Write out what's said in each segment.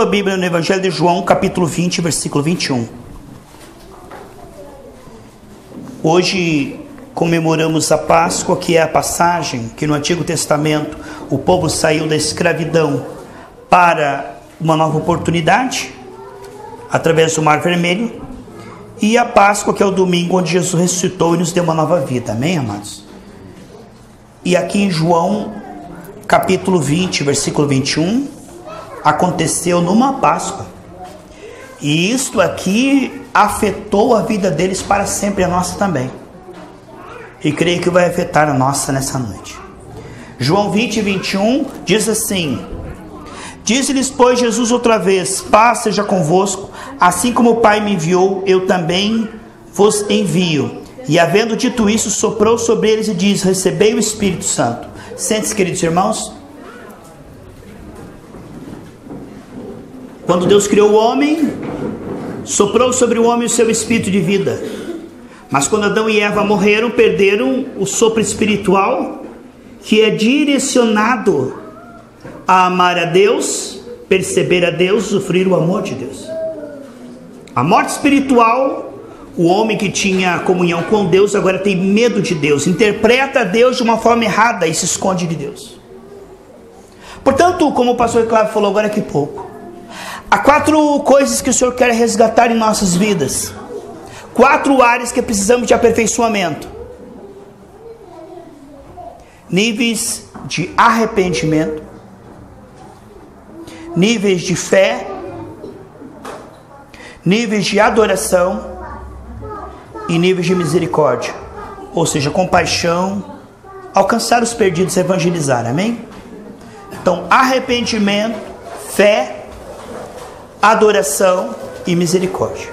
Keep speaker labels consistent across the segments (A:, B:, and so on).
A: A Bíblia no Evangelho de João, capítulo 20, versículo 21. Hoje comemoramos a Páscoa, que é a passagem que no Antigo Testamento o povo saiu da escravidão para uma nova oportunidade, através do Mar Vermelho, e a Páscoa, que é o domingo onde Jesus ressuscitou e nos deu uma nova vida. Amém, amados? E aqui em João, capítulo 20, versículo 21, aconteceu numa Páscoa, e isto aqui afetou a vida deles para sempre, a nossa também, e creio que vai afetar a nossa nessa noite. João 20, 21 diz assim: Disse-lhes, pois, Jesus outra vez: paz seja convosco, assim como o Pai me enviou, eu também vos envio. E havendo dito isso, soprou sobre eles e diz: recebei o Espírito Santo. Sente-se, queridos irmãos. Quando Deus criou o homem, soprou sobre o homem o seu espírito de vida. Mas quando Adão e Eva morreram, perderam o sopro espiritual, que é direcionado a amar a Deus, perceber a Deus, sofrer o amor de Deus. A morte espiritual, o homem que tinha comunhão com Deus agora tem medo de Deus, interpreta Deus de uma forma errada e se esconde de Deus. Portanto, como o pastor Cláudio falou agora aqui pouco, há 4 coisas que o Senhor quer resgatar em nossas vidas. 4 áreas que precisamos de aperfeiçoamento. Níveis de arrependimento, níveis de fé, níveis de adoração e níveis de misericórdia. Ou seja, compaixão, alcançar os perdidos, evangelizar. Amém? Então, arrependimento, fé, adoração e misericórdia.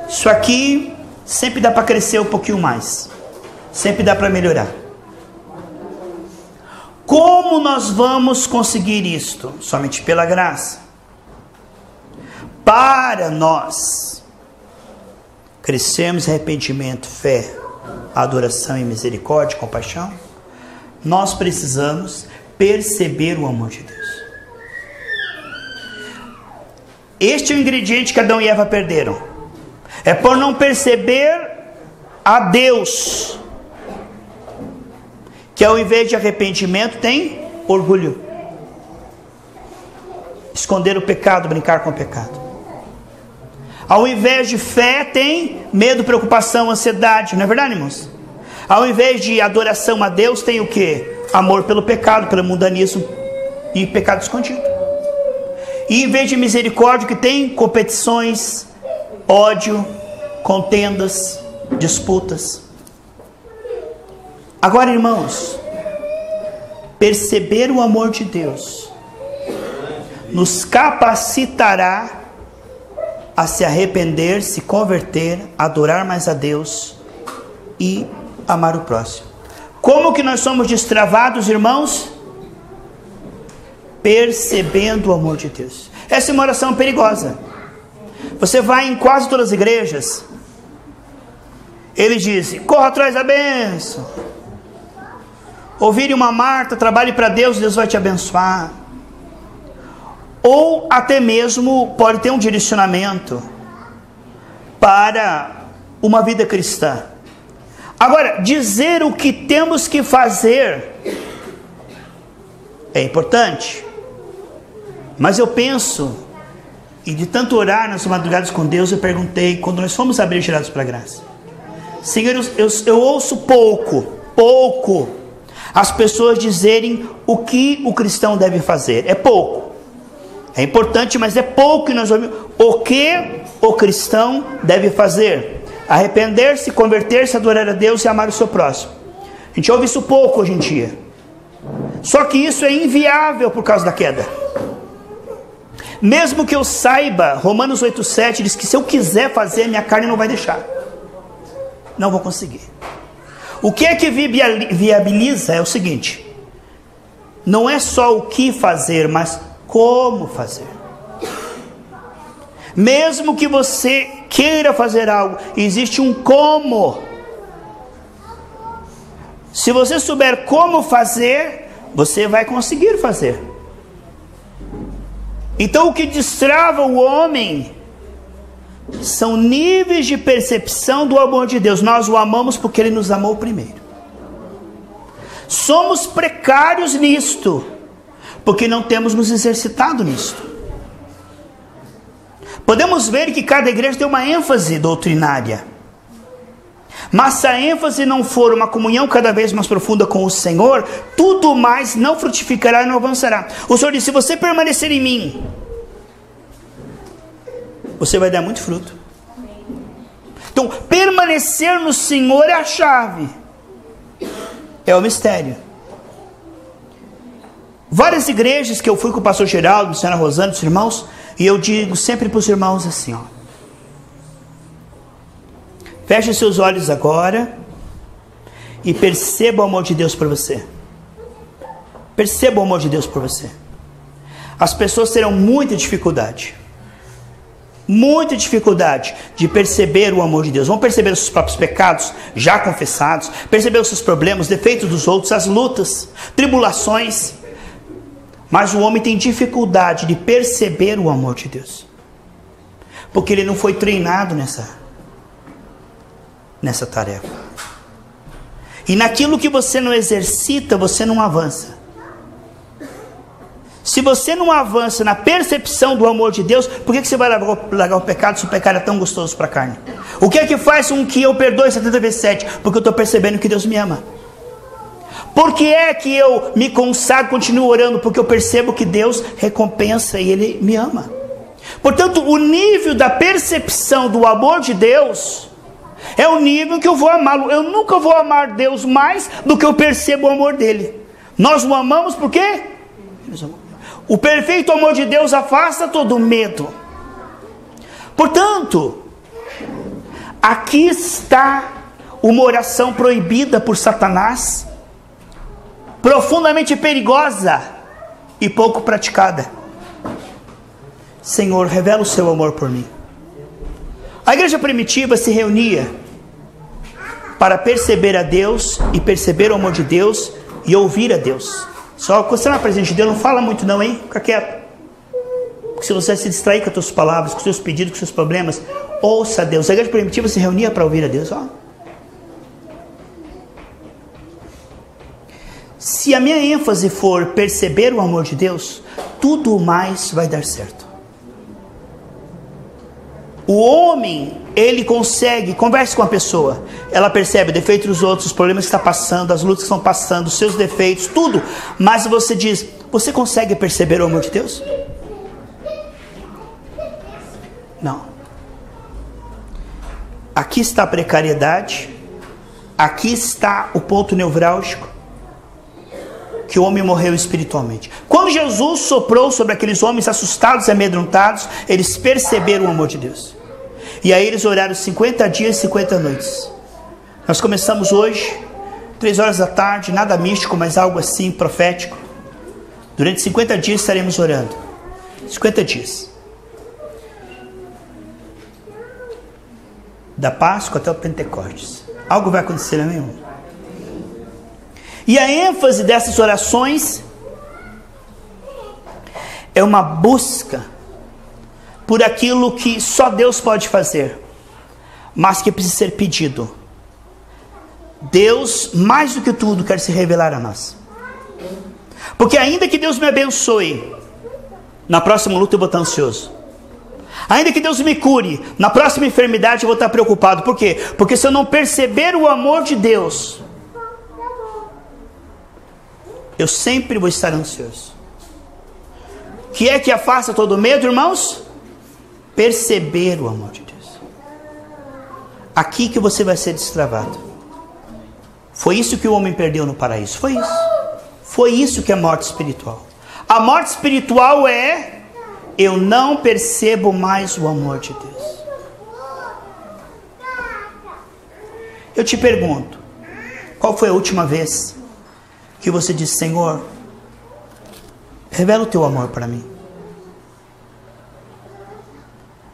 A: Isso aqui sempre dá para crescer um pouquinho mais, sempre dá para melhorar. Como nós vamos conseguir isto? Somente pela graça. Para nós crescermos em arrependimento, fé, adoração e misericórdia, compaixão, nós precisamos perceber o amor de Deus. Este é o ingrediente que Adão e Eva perderam. É por não perceber a Deus, que ao invés de arrependimento tem orgulho. Esconder o pecado, brincar com o pecado. Ao invés de fé tem medo, preocupação, ansiedade. Não é verdade, irmãos? Ao invés de adoração a Deus tem o quê? Amor pelo pecado, pelo mundanismo e pecado escondido. E em vez de misericórdia, que tem competições, ódio, contendas, disputas. Agora, irmãos, perceber o amor de Deus nos capacitará a se arrepender, se converter, adorar mais a Deus e amar o próximo. Como que nós somos destravados, irmãos? Percebendo o amor de Deus. Essa é uma oração perigosa. Você vai em quase todas as igrejas, eles dizem: corra atrás da bênção. Ouvire uma Marta, trabalhe para Deus, Deus vai te abençoar. Ou até mesmo pode ter um direcionamento para uma vida cristã. Agora, dizer o que temos que fazer é importante. Mas eu penso, e de tanto orar nas madrugadas com Deus, eu perguntei, quando nós fomos abrir Gerados pela Graça: Senhor, eu ouço pouco as pessoas dizerem o que o cristão deve fazer. É pouco. É importante, mas é pouco que nós ouvimos. O que o cristão deve fazer? Arrepender-se, converter-se, adorar a Deus e amar o seu próximo. A gente ouve isso pouco hoje em dia. Só que isso é inviável por causa da queda. Mesmo que eu saiba, Romanos 8,7 diz que se eu quiser fazer, minha carne não vai deixar. Não vou conseguir. O que é que viabiliza é o seguinte: não é só o que fazer, mas como fazer. Mesmo que você queira fazer algo, existe um como. Se você souber como fazer, você vai conseguir fazer. Então o que destrava o homem são níveis de percepção do amor de Deus. Nós o amamos porque Ele nos amou primeiro. Somos precários nisto, porque não temos nos exercitado nisto. Podemos ver que cada igreja tem uma ênfase doutrinária. Mas se a ênfase não for uma comunhão cada vez mais profunda com o Senhor, tudo mais não frutificará e não avançará. O Senhor disse: se você permanecer em mim, você vai dar muito fruto. Então, permanecer no Senhor é a chave. É o mistério. Várias igrejas que eu fui com o pastor Geraldo, a senhora Rosana, os irmãos, e eu digo sempre para os irmãos assim, ó: feche seus olhos agora e perceba o amor de Deus por você. Perceba o amor de Deus por você. As pessoas terão muita dificuldade de perceber o amor de Deus. Vão perceber os seus próprios pecados já confessados, perceber os seus problemas, os defeitos dos outros, as lutas, tribulações. Mas o homem tem dificuldade de perceber o amor de Deus, porque ele não foi treinado nessa tarefa. E naquilo que você não exercita, você não avança. Se você não avança na percepção do amor de Deus, por que você vai largar o pecado se o pecado é tão gostoso para a carne? O que é que faz com que eu perdoe 70 vezes 7? Porque eu estou percebendo que Deus me ama. Por que é que eu me consagro, continuo orando? Porque eu percebo que Deus recompensa e Ele me ama. Portanto, o nível da percepção do amor de Deus é o nível que eu vou amá-lo. Eu nunca vou amar Deus mais do que eu percebo o amor dEle. Nós o amamos por quê? O perfeito amor de Deus afasta todo medo. Portanto, aqui está uma oração proibida por Satanás, profundamente perigosa e pouco praticada. Senhor, revela o seu amor por mim. A igreja primitiva se reunia para perceber a Deus e perceber o amor de Deus e ouvir a Deus. Só que você não é presente de Deus, não fala muito não, hein? Fica quieto. Porque se você se distrair com as suas palavras, com os seus pedidos, com os seus problemas, ouça a Deus. A igreja primitiva se reunia para ouvir a Deus. Ó. Se a minha ênfase for perceber o amor de Deus, tudo mais vai dar certo. O homem, ele consegue, converse com a pessoa, ela percebe o defeito dos outros, os problemas que está passando, as lutas que estão passando, os seus defeitos, tudo. Mas você diz: você consegue perceber o amor de Deus? Não. Aqui está a precariedade, aqui está o ponto nevrálgico, que o homem morreu espiritualmente. Quando Jesus soprou sobre aqueles homens assustados e amedrontados, eles perceberam o amor de Deus. E aí eles oraram 50 dias e 50 noites. Nós começamos hoje, 3 horas da tarde, nada místico, mas algo assim, profético. Durante 50 dias estaremos orando. 50 dias. Da Páscoa até o Pentecostes. Algo vai acontecer, não é mesmo? E a ênfase dessas orações é uma busca por aquilo que só Deus pode fazer, mas que precisa ser pedido. Deus, mais do que tudo, quer se revelar a nós. Porque ainda que Deus me abençoe, na próxima luta eu vou estar ansioso. Ainda que Deus me cure, na próxima enfermidade eu vou estar preocupado. Por quê? Porque se eu não perceber o amor de Deus, eu sempre vou estar ansioso. O que é que afasta todo medo, irmãos? Perceber o amor de Deus. Aqui que você vai ser destravado. Foi isso que o homem perdeu no paraíso. Foi isso. Foi isso que é a morte espiritual. A morte espiritual é: eu não percebo mais o amor de Deus. Eu te pergunto, qual foi a última vez que você disse: Senhor, revela o teu amor para mim?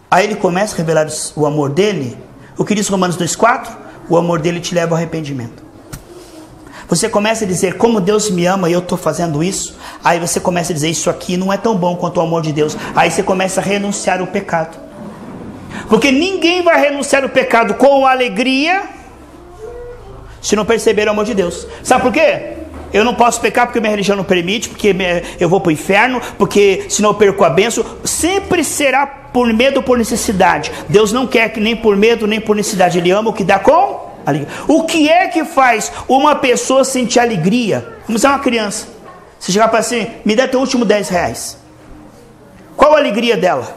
A: Aí ele começa a revelar o amor dele. O que diz Romanos 2,4? O amor dele te leva ao arrependimento. você começa a dizer como Deus me ama e eu estou fazendo isso. Aí você começa a dizer, isso aqui não é tão bom quanto o amor de Deus. Aí você começa a renunciar ao pecado. Porque ninguém vai renunciar ao pecado com alegria se não perceber o amor de Deus. Sabe por quê? Eu não posso pecar porque minha religião não permite, porque eu vou para o inferno, porque senão eu perco a bênção. Sempre será por medo ou por necessidade. Deus não quer que nem por medo nem por necessidade. Ele ama o que dá com alegria. O que é que faz uma pessoa sentir alegria? Vamos dizer uma criança. Você chegar para assim, me dá teu último 10 reais. Qual a alegria dela?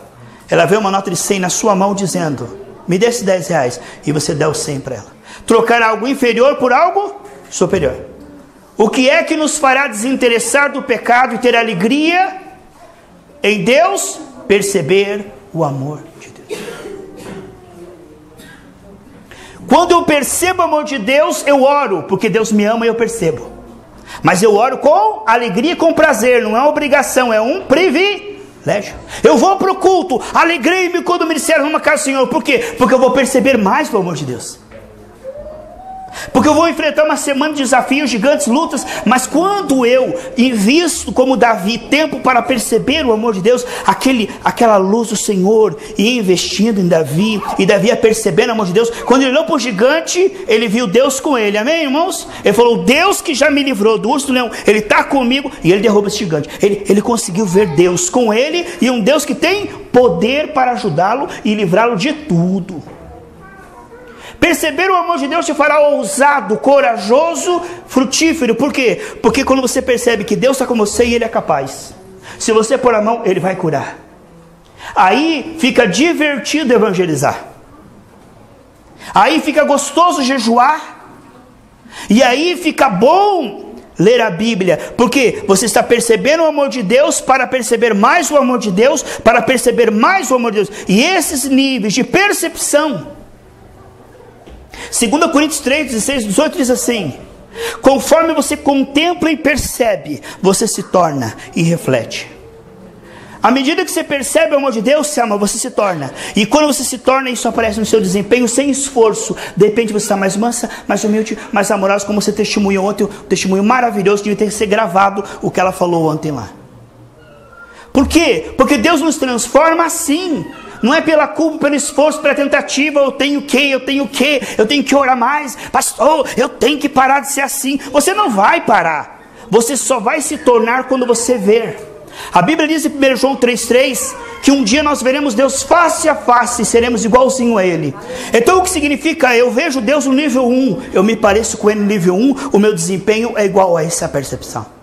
A: Ela vê uma nota de 100 na sua mão dizendo, me dê esses 10 reais. E você dá o 100 para ela. Trocar algo inferior por algo superior. O que é que nos fará desinteressar do pecado e ter alegria em Deus? Perceber o amor de Deus. Quando eu percebo o amor de Deus, eu oro, porque Deus me ama e eu percebo. Mas eu oro com alegria e com prazer, não é uma obrigação, é um privilégio. Eu vou para o culto, alegrei-me quando me disseram, vamos à casa do Senhor. Por quê? Porque eu vou perceber mais o amor de Deus. Porque eu vou enfrentar uma semana de desafios, gigantes, lutas. Mas quando eu invisto, como Davi, tempo para perceber o amor de Deus, aquela luz do Senhor ia investindo em Davi, e Davi ia percebendo o amor de Deus. Quando ele olhou para o gigante, ele viu Deus com ele, amém, irmãos? Ele falou, Deus que já me livrou do urso do leão, ele está comigo, e ele derruba esse gigante. Ele conseguiu ver Deus com ele, e um Deus que tem poder para ajudá-lo e livrá-lo de tudo. Perceber o amor de Deus te fará ousado, corajoso, frutífero. Por quê? Porque quando você percebe que Deus está com você e Ele é capaz, se você pôr a mão, Ele vai curar. Aí fica divertido evangelizar. Aí fica gostoso jejuar. E aí fica bom ler a Bíblia. Porque você está percebendo o amor de Deus para perceber mais o amor de Deus, para perceber mais o amor de Deus. E esses níveis de percepção, 2 Coríntios 3, 16, 18 diz assim, conforme você contempla e percebe, você se torna e reflete. À medida que você percebe o amor de Deus, se ama, você se torna. E quando você se torna, isso aparece no seu desempenho sem esforço. De repente você está mais mansa, mais humilde, mais amorosa, como você testemunhou ontem, um testemunho maravilhoso, devia ter que ser gravado o que ela falou ontem lá. Por quê? Porque Deus nos transforma assim. Não é pela culpa, pelo esforço, pela tentativa, eu tenho que orar mais, pastor, eu tenho que parar de ser assim. Você não vai parar, você só vai se tornar quando você ver. A Bíblia diz em 1 João 3,3 que um dia nós veremos Deus face a face e seremos igualzinho a Ele. Então o que significa? Eu vejo Deus no nível 1, eu me pareço com Ele no nível 1, o meu desempenho é igual a essa percepção.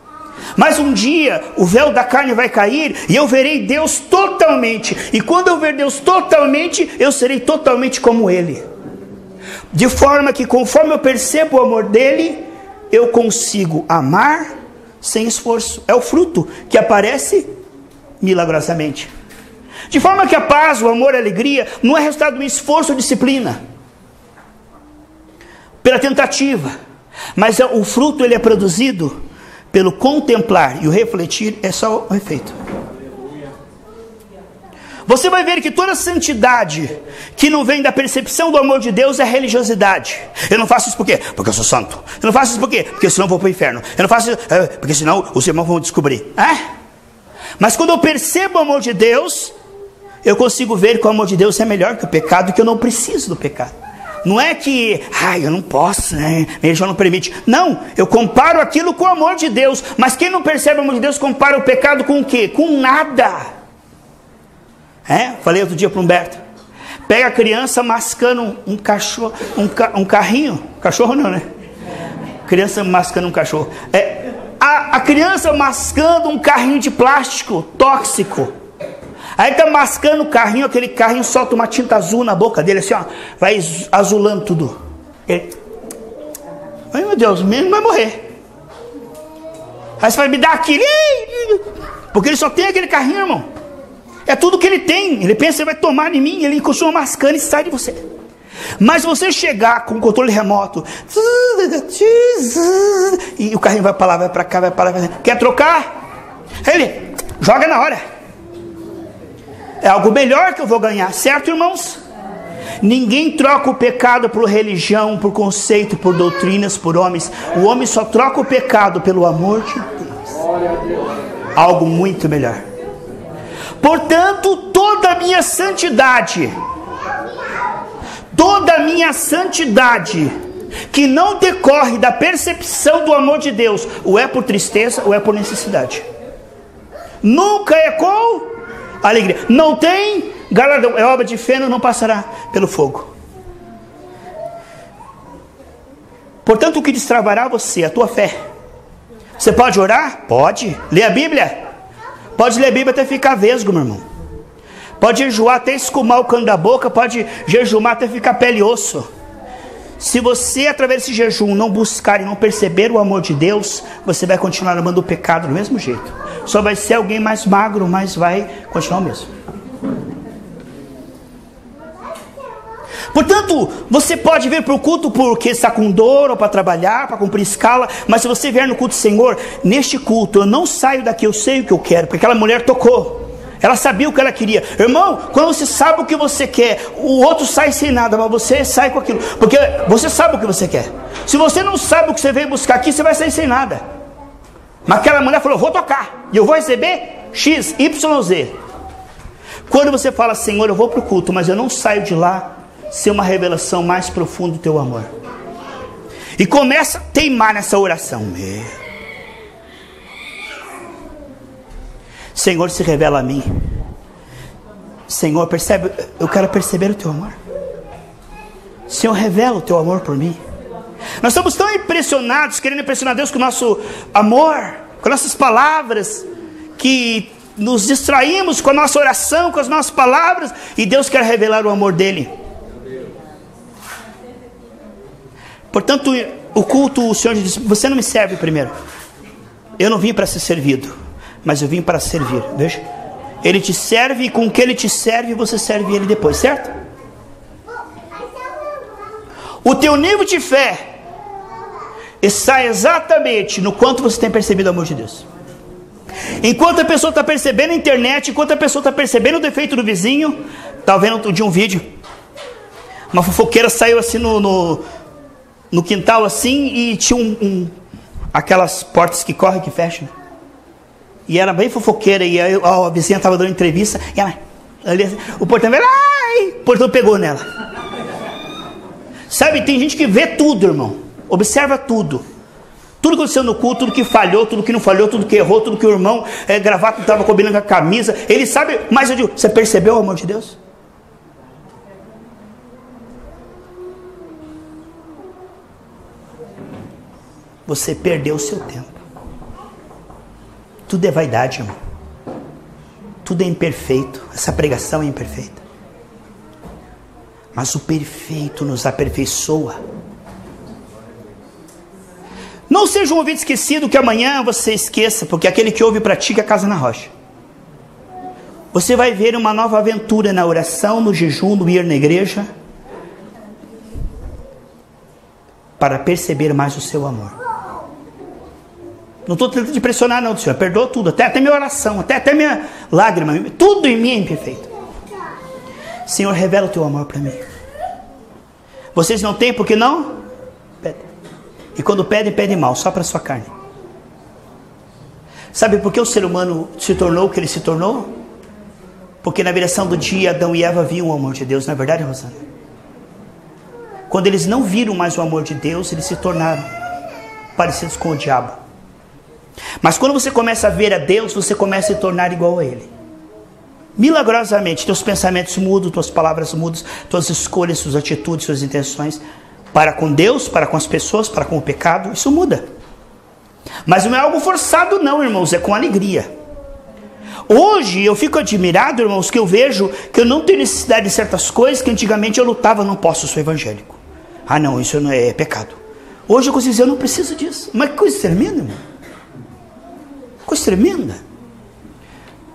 A: Mas um dia o véu da carne vai cair e eu verei Deus totalmente. E quando eu ver Deus totalmente, eu serei totalmente como Ele. De forma que conforme eu percebo o amor dEle, eu consigo amar sem esforço. É o fruto que aparece milagrosamente. De forma que a paz, o amor, a alegria não é resultado de um esforço ou disciplina, pela tentativa. Mas o fruto ele é produzido pelo contemplar, e o refletir é só o efeito. Você vai ver que toda santidade que não vem da percepção do amor de Deus é religiosidade. Eu não faço isso por quê? Porque eu sou santo. Eu não faço isso por quê? Porque senão eu vou para o inferno. Eu não faço isso porque senão os irmãos vão descobrir. Mas quando eu percebo o amor de Deus, eu consigo ver que o amor de Deus é melhor que o pecado, e que eu não preciso do pecado. Não é que, eu não posso, né? Ele já não permite. Não, eu comparo aquilo com o amor de Deus. Mas quem não percebe o amor de Deus compara o pecado com o quê? Com nada. Falei outro dia para o Humberto. Pega a criança mascando um cachorro, um carrinho. Cachorro não, né? Criança mascando um cachorro. A criança mascando um carrinho de plástico tóxico. Aí está mascando o carrinho, aquele carrinho solta uma tinta azul na boca dele, assim, ó, vai azulando tudo. Ele, ai meu Deus, mesmo vai morrer. Aí você vai me dar aquele, porque ele só tem aquele carrinho, irmão. É tudo que ele tem. Ele pensa que vai tomar em mim, ele continua mascando e sai de você. Mas você chegar com o controle remoto, e o carrinho vai para lá, vai para cá, vai para lá, quer trocar? Ele joga na hora. É algo melhor que eu vou ganhar, certo, irmãos? Ninguém troca o pecado por religião, por conceito, por doutrinas, por homens. O homem só troca o pecado pelo amor de Deus. Algo muito melhor. Portanto, toda a minha santidade, que não decorre da percepção do amor de Deus, ou é por tristeza ou é por necessidade. Nunca é com alegria. Não tem galardão. É obra de feno, não passará pelo fogo. Portanto, o que destravará você? A tua fé. Você pode orar? Pode. Ler a Bíblia? Pode ler a Bíblia até ficar vesgo, meu irmão. Pode jejuar até escumar o cano da boca. Pode jejumar até ficar pele e osso. Se você, através desse jejum, não buscar e não perceber o amor de Deus, você vai continuar amando o pecado do mesmo jeito. Só vai ser alguém mais magro, mas vai continuar o mesmo. Portanto, você pode vir para o culto porque está com dor, ou para trabalhar, para cumprir escala. Mas se você vier no culto, Senhor, neste culto eu não saio daqui, eu sei o que eu quero. Porque aquela mulher tocou, ela sabia o que ela queria. Irmão, quando você sabe o que você quer, o outro sai sem nada, mas você sai com aquilo, porque você sabe o que você quer. Se você não sabe o que você veio buscar aqui, você vai sair sem nada. Mas aquela mulher falou, vou tocar, e eu vou receber X, Y, Z. Quando você fala, Senhor, eu vou para o culto, mas eu não saio de lá sem uma revelação mais profunda do teu amor, e começa a teimar nessa oração. Senhor, se revela a mim. Senhor, percebe, eu quero perceber o teu amor. Senhor, revela o teu amor por mim. Nós estamos tão impressionados, querendo impressionar Deus com o nosso amor, com nossas palavras, que nos distraímos com a nossa oração, com as nossas palavras, e Deus quer revelar o amor dele. Portanto, o culto, o Senhor diz, você não me serve primeiro. Eu não vim para ser servido, mas eu vim para servir. Veja, Ele te serve, e com o que Ele te serve, você serve Ele depois, certo? O teu nível de fé está exatamente no quanto você tem percebido o amor de Deus. Enquanto a pessoa está percebendo a internet, enquanto a pessoa está percebendo o defeito do vizinho, está vendo de um vídeo, uma fofoqueira saiu assim no quintal assim, e tinha aquelas portas que correm e que fecham, e era bem fofoqueira, e a vizinha estava dando entrevista, e ela, ali, o portão veio, o portão pegou nela. Sabe, tem gente que vê tudo, irmão, observa tudo que aconteceu no culto, tudo que falhou, tudo que não falhou, tudo que errou, tudo que o irmão gravata não estava combinando com a camisa, ele sabe. Mas eu digo, você percebeu o amor de Deus? Você perdeu o seu tempo. Tudo é vaidade, irmão. Tudo é imperfeito. Essa pregação é imperfeita. Mas o perfeito nos aperfeiçoa. Não seja um ouvinte esquecido que amanhã você esqueça, porque aquele que ouve e pratica a casa na rocha. Você vai ver uma nova aventura na oração, no jejum, no ir na igreja, para perceber mais o seu amor. Não estou tentando te pressionar não, Senhor. Perdoa tudo, até minha oração, até minha lágrima, tudo em mim é imperfeito. Senhor, revela o teu amor para mim. Vocês não têm porque não pedem. E quando pedem, pedem mal, só para a sua carne. Sabe por que o ser humano se tornou o que ele se tornou? Porque na viração do dia, Adão e Eva viam o amor de Deus, não é verdade, Rosana? Quando eles não viram mais o amor de Deus, eles se tornaram parecidos com o diabo. Mas quando você começa a ver a Deus, você começa a se tornar igual a Ele. Milagrosamente, teus pensamentos mudam, tuas palavras mudam, tuas escolhas, suas atitudes, suas intenções, para com Deus, para com as pessoas, para com o pecado, isso muda. Mas não é algo forçado não, irmãos, é com alegria. Hoje eu fico admirado, irmãos, que eu vejo que eu não tenho necessidade de certas coisas que antigamente eu lutava, não posso, eu sou evangélico. Ah não, isso não é pecado. Hoje eu consigo dizer, eu não preciso disso. Mas que coisa tremenda, irmão. Coisa tremenda.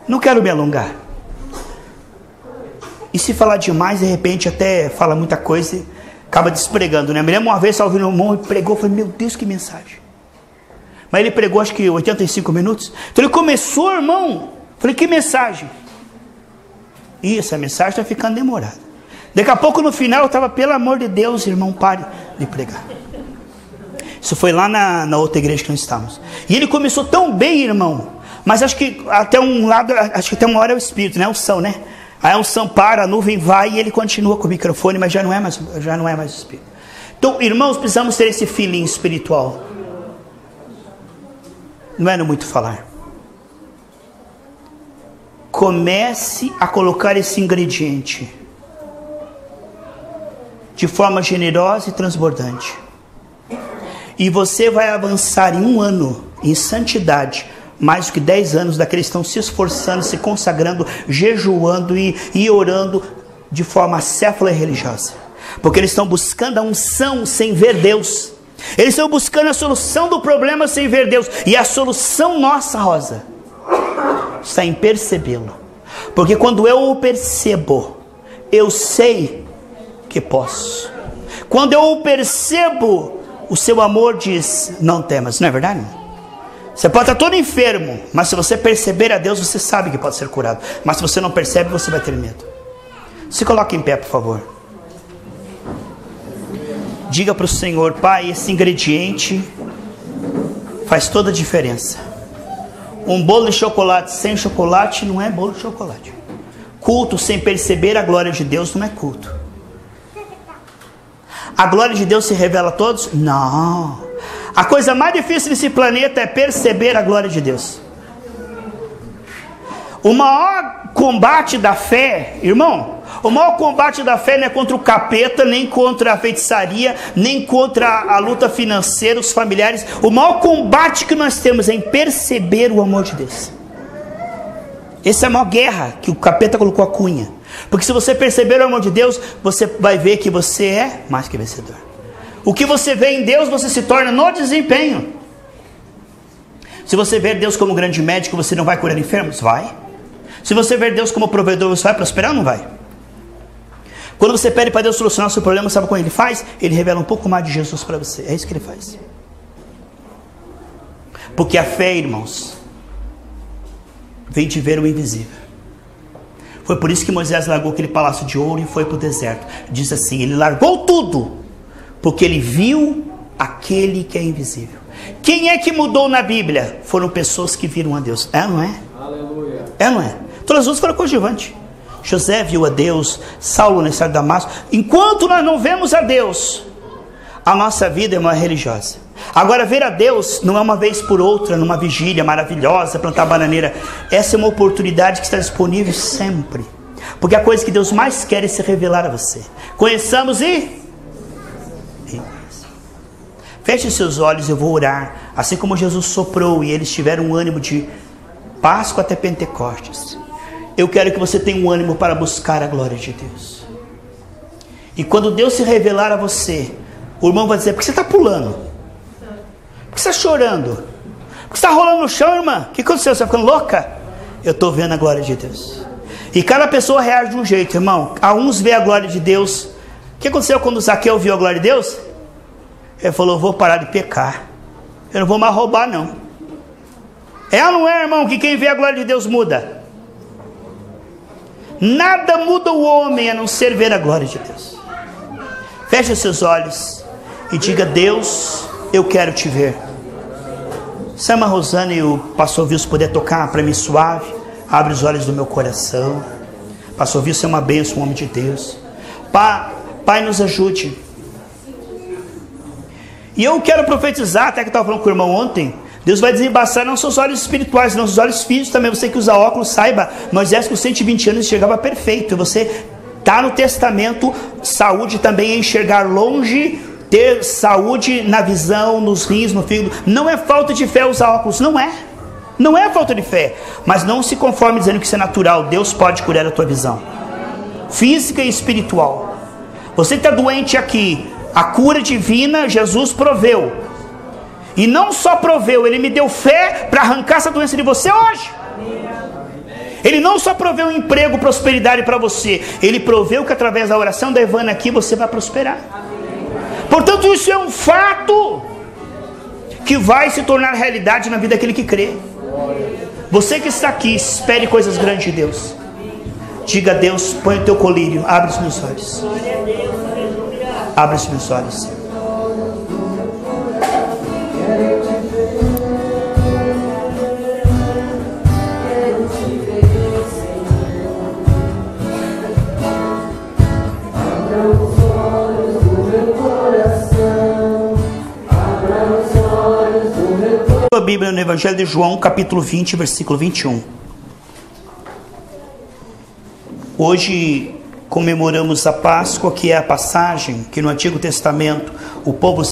A: Não quero me alongar. E se falar demais, de repente até fala muita coisa e acaba despregando, né? Me lembro uma vez, estava ouvindo um irmão e pregou, eu falei, meu Deus, que mensagem. Mas ele pregou acho que 85 minutos. Então ele começou, irmão. Falei, que mensagem? Isso, a mensagem está ficando demorada. Daqui a pouco no final eu estava, pelo amor de Deus, irmão, pare de pregar. Isso foi lá na outra igreja que nós estávamos. E ele começou tão bem, irmão, mas acho que até um lado, acho que até uma hora é o Espírito, né? A unção, né? Aí a unção para, a nuvem vai e ele continua com o microfone, mas já não é mais o Espírito. Então, irmãos, precisamos ter esse feeling espiritual. Não é no muito falar. Comece a colocar esse ingrediente de forma generosa e transbordante. E você vai avançar em 1 ano em santidade, mais do que 10 anos daqueles que estão se esforçando, se consagrando, jejuando e orando de forma acéfala e religiosa. Porque eles estão buscando a unção sem ver Deus. Eles estão buscando a solução do problema sem ver Deus. E a solução nossa, Rosa, está em percebê-lo. Porque quando eu o percebo, eu sei que posso. Quando eu o percebo, o seu amor diz, não temas. Não é verdade? Você pode estar todo enfermo, mas se você perceber a Deus, você sabe que pode ser curado. Mas se você não percebe, você vai ter medo. Se coloque em pé, por favor. Diga para o Senhor: Pai, esse ingrediente faz toda a diferença. Um bolo de chocolate sem chocolate não é bolo de chocolate. Culto sem perceber a glória de Deus não é culto. A glória de Deus se revela a todos? Não. A coisa mais difícil desse planeta é perceber a glória de Deus. O maior combate da fé, irmão, o maior combate da fé não é contra o capeta, nem contra a feitiçaria, nem contra a luta financeira, os familiares. O maior combate que nós temos é em perceber o amor de Deus. Essa é a maior guerra que o capeta colocou a cunha. Porque se você perceber o amor de Deus, você vai ver que você é mais que vencedor. O que você vê em Deus, você se torna no desempenho. Se você ver Deus como grande médico, você não vai curar enfermos? Vai. Se você ver Deus como provedor, você vai prosperar ou não vai? Quando você pede para Deus solucionar o seu problema, sabe como ele faz? Ele revela um pouco mais de Jesus para você. É isso que ele faz. Porque a fé, irmãos, vem de ver o invisível. Foi por isso que Moisés largou aquele palácio de ouro e foi para o deserto. Diz assim, ele largou tudo, porque ele viu aquele que é invisível. Quem é que mudou na Bíblia? Foram pessoas que viram a Deus. É, não é? Aleluia. É, não é? Todas as outras foram coadjuvantes. José viu a Deus, Saulo na estrada de Damasco. Enquanto nós não vemos a Deus, a nossa vida é uma religiosa. Agora, ver a Deus não é uma vez por outra, numa vigília maravilhosa, plantar bananeira. Essa é uma oportunidade que está disponível sempre. Porque a coisa que Deus mais quer é se revelar a você. Conheçamos e... Feche seus olhos, eu vou orar. Assim como Jesus soprou e eles tiveram um ânimo de Páscoa até Pentecostes. Eu quero que você tenha um ânimo para buscar a glória de Deus. E quando Deus se revelar a você, o irmão vai dizer: por que você está pulando? Por que você está chorando? Por que você está rolando no chão, irmã? O que aconteceu? Você está ficando louca? Eu estou vendo a glória de Deus. E cada pessoa reage de um jeito, irmão. A uns vê a glória de Deus. O que aconteceu quando Zaqueu viu a glória de Deus? Ele falou: vou parar de pecar. Eu não vou mais roubar, não. É ou não é, irmão, que quem vê a glória de Deus muda? Nada muda o homem a não ser ver a glória de Deus. Feche os seus olhos e diga: Deus, eu quero te ver. Se a irmã Rosana e o pastor Wilson puder tocar para mim suave, abre os olhos do meu coração. Pastor Wilson é uma bênção, um homem de Deus. Pai, nos ajude. E eu quero profetizar, até que eu estava falando com o irmão ontem, Deus vai desembaçar não só os olhos espirituais, não os olhos físicos também. Você que usa óculos, saiba, Moisés com 120 anos chegava perfeito. Você está no testamento, saúde também é enxergar longe, ter saúde na visão, nos rins, no fígado. Não é falta de fé usar óculos, não é. Não é falta de fé. Mas não se conforme dizendo que isso é natural. Deus pode curar a tua visão física e espiritual. Você está doente aqui, a cura divina Jesus proveu. E não só proveu, Ele me deu fé para arrancar essa doença de você hoje. Ele não só proveu um emprego, prosperidade para você, Ele proveu que através da oração da Ivana aqui você vai prosperar. Portanto, isso é um fato que vai se tornar realidade na vida daquele que crê. Você que está aqui, espere coisas grandes de Deus. Diga a Deus, põe o teu colírio. Abre os meus olhos. Abre os meus olhos. A Bíblia no Evangelho de João, capítulo 20, versículo 21. Hoje comemoramos a Páscoa, que é a passagem que no Antigo Testamento o povo